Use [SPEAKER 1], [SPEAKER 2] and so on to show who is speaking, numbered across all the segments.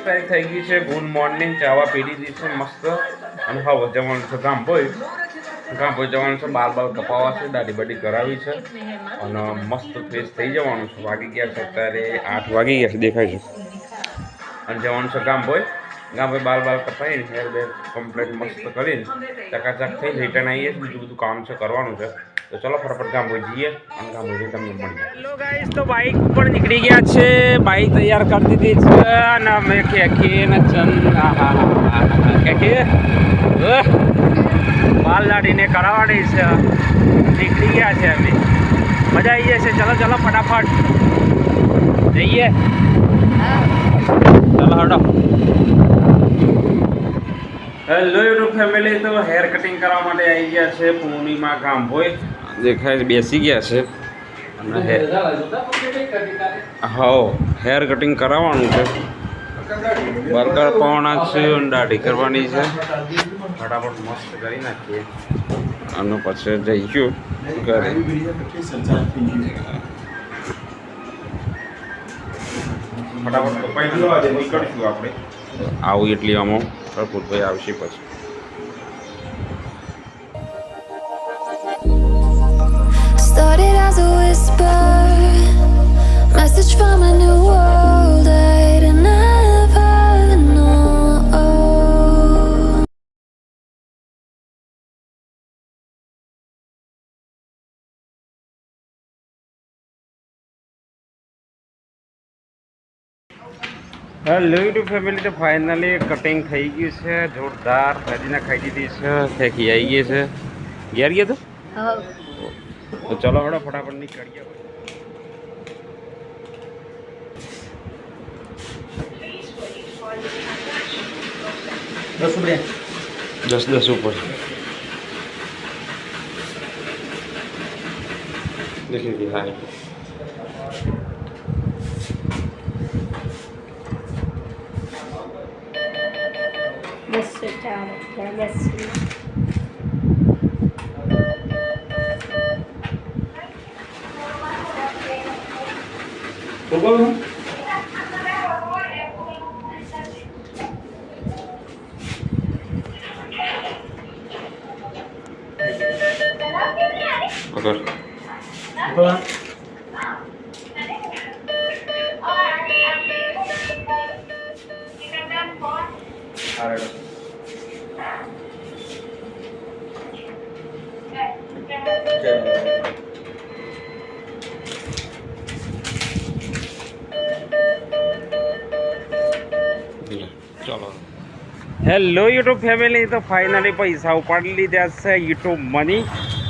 [SPEAKER 1] તારીખ થઈ ગઈ છે. Good morning. ચાવા પી દીધી છે મસ્ત. અને હવે જવાનું છે ગામભોઈ જવાનું છે. બાલ કપાવવા છે, દાઢી બાડી કરાવી છે અને મસ્ત ફ્રેશ થઈ જવાનું છે. વાગી ગયા છે અત્યારે 8 વાગી ગયા છે દેખાય છે. અને જવાનું છે ગામભોઈ બાલ કપાઈને હેર બેર કમ્પ્લીટ મસ્ત કરીને ચકાચક થઈને રિટર્ન આવીએ. બીજું બધું કામ છે કરવાનું છે. તો ચલો ફટાફટ ગામભોઈ જઈએ અને ગામભોઈ તમને મળીએ. હેલો ગાઈસ, તો બાઇક ઉપર નીકળી ગયા છે. બાઇક તૈયાર કરી દીધી છે અને અમે ખેંચીને બાલ દાઢીને કરાવવાની છે. નીકળી ગયા છે અમે. મજા આવી જશે. ચલો ચલો ફટાફટ જઈએ. ચલો હટો. હેલો યુટ્યુબ ફેમિલી, તો હેર કટિંગ કરવા માટે આવી ગયા છે પૂર્ણિમા ગામભોઈ. દેખાય બેસી ગયા છે અને હેર કટિંગ કરાવવાનું છે. બર્ગર પાવાના છે, દાઢી કરવાની છે. ફટાફટ મસ્ત કરી નાખીએ અને પછી જઈશું ઘરે. ફટાફટ કપાઈ નીકળીશું આપણે. આવું એટલી આમાં પ્રફુલભાઈ આવશે પછી.
[SPEAKER 2] Started as a whisper, message from a new world I'd never known.
[SPEAKER 1] Hello YouTube family, તો ફાઇનલી કટિંગ થઈ ગયું છે જોરદાર. નદીના ખાઈ દીધી છે. ફેંકી આવી ગઈ છે. ઘેર ગયા તો ચલો હડો ફટાફટ નીકળીએ. 10 ઉપર દેખી હા. હેલો યુટ્યુબ ફેમિલી, તો ફાઇનલી પૈસા ઉપાડી લીધા છે. યુટ્યુબ મની,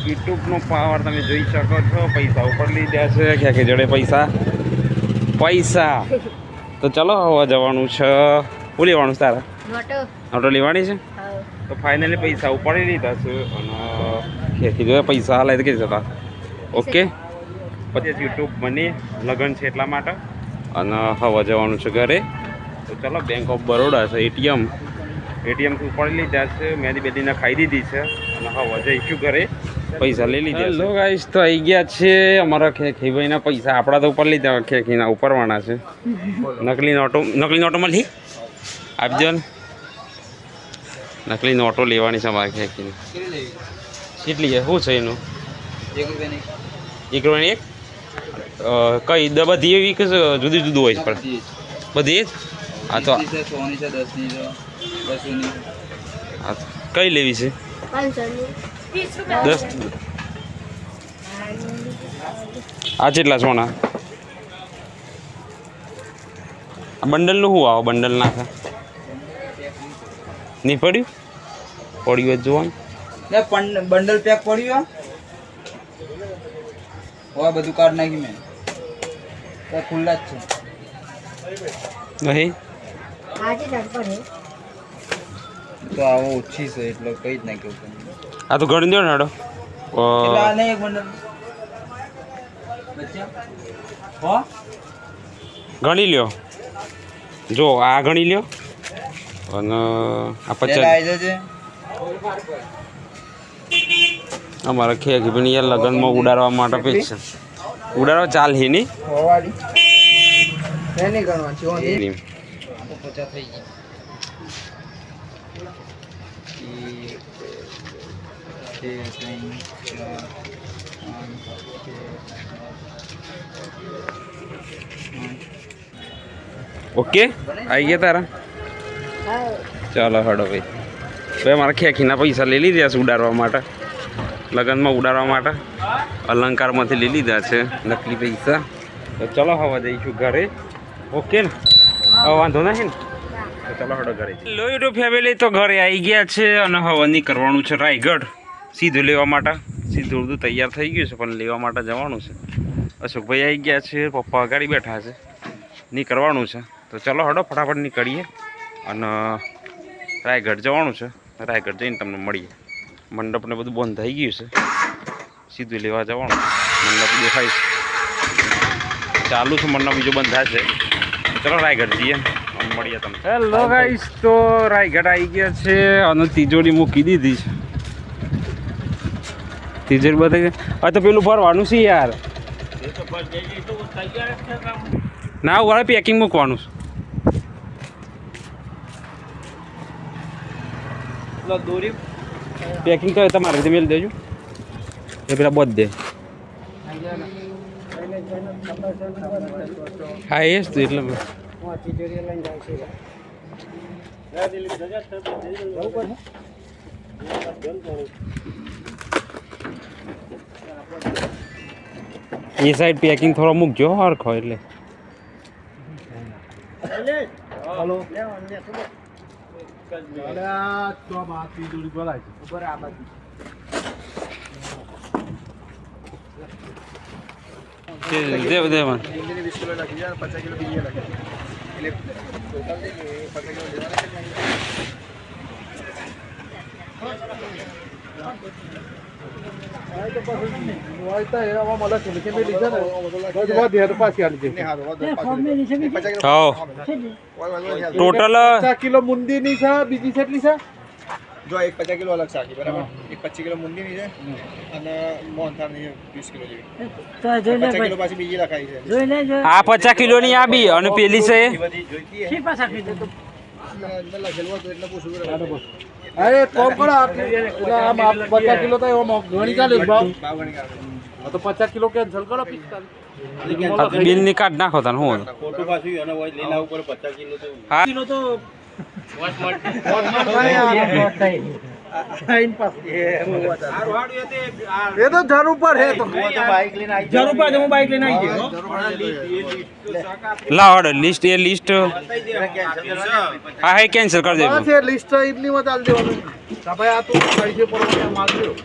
[SPEAKER 1] યુટ્યુબનો પાવર તમે જોઈ શકો છો. પૈસા ઉપાડી લીધા છે. ક્યાંક જોડે પૈસા. તો ચલો હવે જવાનું છે. શું લેવાનું છે તારા? ઓટો લેવાની છે. તો ફાઇનલી પૈસા ઉપાડી લીધા છે અને ખેંચી જોયા પૈસા હાલે તો કે જતા. ઓકે, પછી યુટ્યુબ મની લગન છે એટલા માટે અને હવે જવાનું છે ઘરે. તો ચલો, બેંક ઓફ બરોડા છે એટીએમથી ઉપાડી લીધા છે. મેદી બેદીને ખાઈ દીધી છે અને હવે જઈશું ઘરે. પૈસા લઈ લીધા. હેલો ગાઈસ, તો આવી ગયા છે અમારા ખેખીભાઈના પૈસા. આપણા તો ઉપર લીધા, ખેખીના ઉપરવાના છે. નકલી નોટો મળી આપજો ને. નકલી નોટો લેવાની છે અમારે ખેખીને. કેટલી છે? શું છે એનું? 1 રૂપિયાની 1. કઈ બધી એવી કે જુદું જુદું હોય છે? પણ બધી જ. હા તો કઈ લેવી છે? 10. આ કેટલા સોના? બંડલનું શું આવે? બંડલ નાખે નહીં પડ્યું? પડ્યું જ જોવાનું.
[SPEAKER 3] બંડલ પેક પડ્યું હોય બધું કાર્ડ નાખી મેં ખુલ્લા જ છે
[SPEAKER 1] નહીં.
[SPEAKER 3] તો આવો ઓછી છે એટલે કઈ જ નાખ્યું.
[SPEAKER 1] આ તો ગણી દો ને હેડો.
[SPEAKER 3] એક બંડલ
[SPEAKER 1] ગણી લ્યો. જો આ ગણી લ્યો અને આ 50. અમારા ખેખી પણ યાર લગ્નમાં ઉડાડવા માટે પૈસા ઉડાડવા ચાલ હી નહીં.
[SPEAKER 3] તો 50 થઈ ગઈ. 1 2 3 4 5
[SPEAKER 1] ઓકે આવી ગયા તારા ચાલો હડો ભાઈ ભાઈ મારા ખેંખીના પૈસા લઈ લીધા છે ઉડાડવા માટે લગ્નમાં ઉડાડવા માટે અલંકારમાંથી લઈ લીધા છે નકલી પૈસા તો ચલો હવે જઈશું ઘરે ઓકે ને હવે વાંધો નહીં ને તો ચલો હડો ઘરે લો યુટ્યુબ ફેમિલી તો ઘરે આવી ગયા છે અને હવે નીકળવાનું છે રાયગઢ સીધું લેવા માટે સીધું બધું તૈયાર થઈ ગયું છે પણ લેવા માટે જવાનું છે અશોકભાઈ આવી ગયા છે પપ્પા ગાડી બેઠા છે નીકળવાનું છે તો ચલો હડો ફટાફટ નીકળીએ અને રાયગઢ જવાનું છે રાયગઢ જઈને તમને મળીએ મંડપને બધું બંધ થઈ ગયું છે સીધું લેવા જવાનું મંડપ દેખાય છે ચાલુ છે મંડપ બીજું બંધ થશે ચલો રાયગઢ જઈએ અને મળીએ તમને હેલો ગાઈસ તો રાયગઢ આવી ગયા છે અને તિજોરી મૂકી દીધી છે તિજોરી બતાવી આ તો પેલું ભરવાનું છે યાર ના વાળા પેકિંગ મૂકવાનું છે
[SPEAKER 3] દોરી
[SPEAKER 1] પેકિંગ તો તમારે રીતે મેળ દેજો એ પેલા બધે દે હા એ જ તો એટલે એ સાઈડ પેકિંગ થોડો મૂકજો હરખો એટલે
[SPEAKER 3] હલો
[SPEAKER 1] દેવ દેવા
[SPEAKER 3] 20 કિલો લખી જાય 50 કિલો બીજી લખી એટલે ટોટલ 50 કિલો
[SPEAKER 1] ટોટલ
[SPEAKER 3] 50 કિલો મુંદીની છે બીજી કેટલી છે જો એક 50 કિલો અલગ સાકી બરાબર એક 25 કિલો મુંદીની છે અને મોહનથાળની 20 કિલો જેવી 50 કિલો પાછી બીજી લખાઈ છે
[SPEAKER 1] આ 50 કિલોની આ બી અને પેલી છે
[SPEAKER 3] અરે કોમ કરો એટલે આમ 50 કિલો તો એવો ઘણી ચાલે ભાવ તો 50 કિલો કેન્સલ કરો 45
[SPEAKER 1] બિલ ની કાઢ નાખો તને હું
[SPEAKER 4] ખોટું પાછું અને લેલા ઉપર 50 કિલો તો
[SPEAKER 1] હા
[SPEAKER 3] કિલો તો એ તો જરૂર પર હે તો બાઈક લઈને આવી જરૂર પર હું બાઈક લઈને આવી ગયો
[SPEAKER 1] લાવડ લિસ્ટ એ લિસ્ટ હા હે કેન્સલ કરી દેજો
[SPEAKER 3] છે લિસ્ટ ઇડલી માં ચાલ દેવાનું ભાઈ આ તો પૈસે પર માલ દો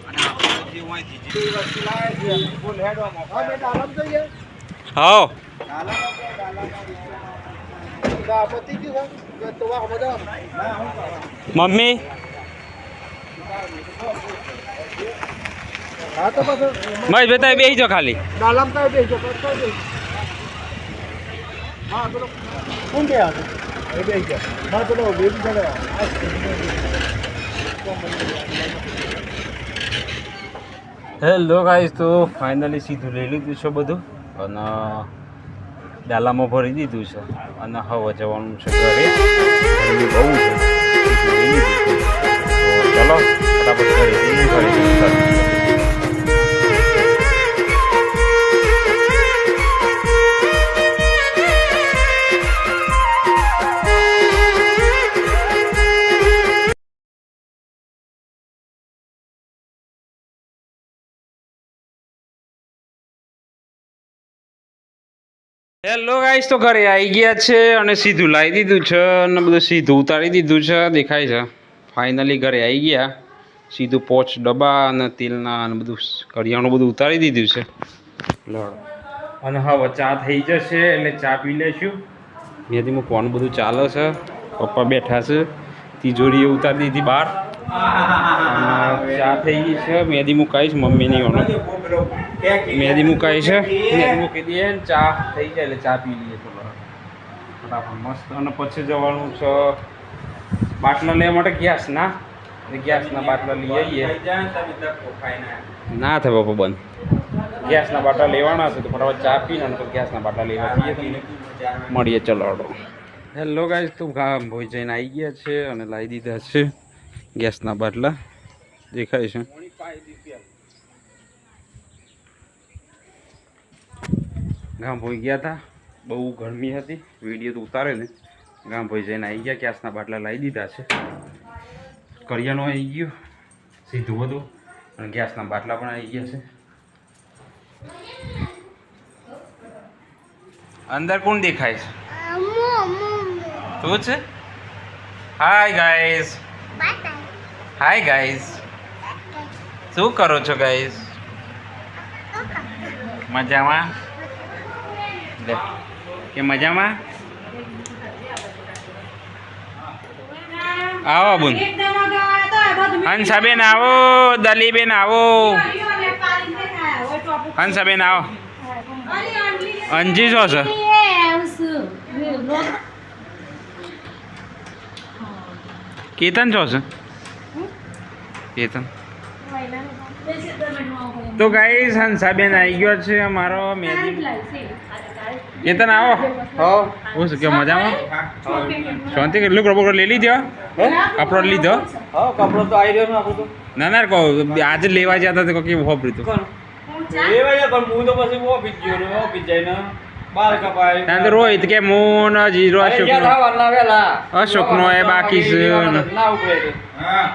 [SPEAKER 1] હા મમ્મી
[SPEAKER 3] હા તો બસ
[SPEAKER 1] મહેશ બેટા બેસી જાઓ ખાલી
[SPEAKER 3] દાલમ તો બેજો હા બોલો કોણ કે આ એ બેસી ગયા હા બોલો બેસી ગયા
[SPEAKER 1] હેલો ગાઈસ તો ફાઇનલી સીધું લઈ લીધું છે બધું અને ડાલામાં ભરી દીધું છે અને હવે જવાનું છે ઘરે ગરમી બહુ છે સીધું લઈ લીધું છે તો ચલો ફટાફટ ઘરે જઈએ ઘરે હેલો ગાઈસ તો ઘરે આવી ગયા છે અને સીધું લાવી દીધું છે અને બધું સીધું ઉતારી દીધું છે દેખાય છે ફાઇનલી ઘરે આવી ગયા સીધું પોચ ડબ્બા અને તેલના અને બધું કરિયાણું બધું ઉતારી દીધું છે લડ અને હવે ચા થઈ જશે એટલે ચા પી લઈશું મેથી મૂકવાનું બધું ચાલે છે પપ્પા બેઠા છે તિજોરી ઉતારી દીધી બહાર અને ચા થઈ ગઈ છે મેદી મુકાઈશ મમ્મીની ઓનો મેદી મુકાઈ છે મેદી મૂકી દઈએ ને ચા થઈ જાય એટલે ચા પી લઈએ તો બરાબર મસ્ત અને પછી જવાનું છે બાટલા લેવા માટે ગેસના ગેસના બાટલા લઈ આવીએ ના થાય બાપા બંધ ગેસના બાટલા લેવાના છે તો ફટાફટ ચા પીને તો ગેસના બાટલા લેવા જઈએ તમને મળીએ ચલો હેલો ગાઈસ, તો ગામ ભોઈ જઈને આવી ગયા છે અને લાવી દીધા છે ગેસના બાટલા. દેખાય છે. ગામ ભોઈ ગયા હતા, બહુ ગરમી હતી, વિડીયો તો ઉતારે ને. ગામ ભોઈ જઈને આવી ગયા, ગેસના બાટલા લાવી દીધા છે. કરિયાણું આવી ગયું સીધું બધું અને ગેસના બાટલા પણ આવી ગયા છે. અંદર કોણ દેખાય છે? તું છે? હાય ગાઈસ, હાય ગાઈસ, શું કરો છો ગાઈસ? મજામાં? લે કે મજામાં? આવો બોન, હંસાબેન આવો, દલીબેન આવો, હંસાબેન આવો. અંજી શું છે? કેતન છો છે? કેતન તો ગાઈસ હંસાબેન આવી ગયો છે અમારો મેદી. કેતન આવો.
[SPEAKER 3] હા
[SPEAKER 1] હું શું કે મજામાં? શાંતિ કેટલું કપડો લઈ લીધો? કપડો લીધો?
[SPEAKER 3] હા કપડો તો આવી રહ્યો ને આપણો તો.
[SPEAKER 1] ના ના કહો આજે લેવા જતા તો કેવું હોપડ્યું તું?
[SPEAKER 3] લેવા જાય પણ હું તો પછી ઓફિસ ગયો ને ઓફિસ જઈને બાર કપાય.
[SPEAKER 1] ત્યાં તો રોહિત કે મોન જીરો અશોકનો
[SPEAKER 3] વેલા
[SPEAKER 1] અશોકનો એ બાકી છે.
[SPEAKER 3] ના ઉપડે છે. હા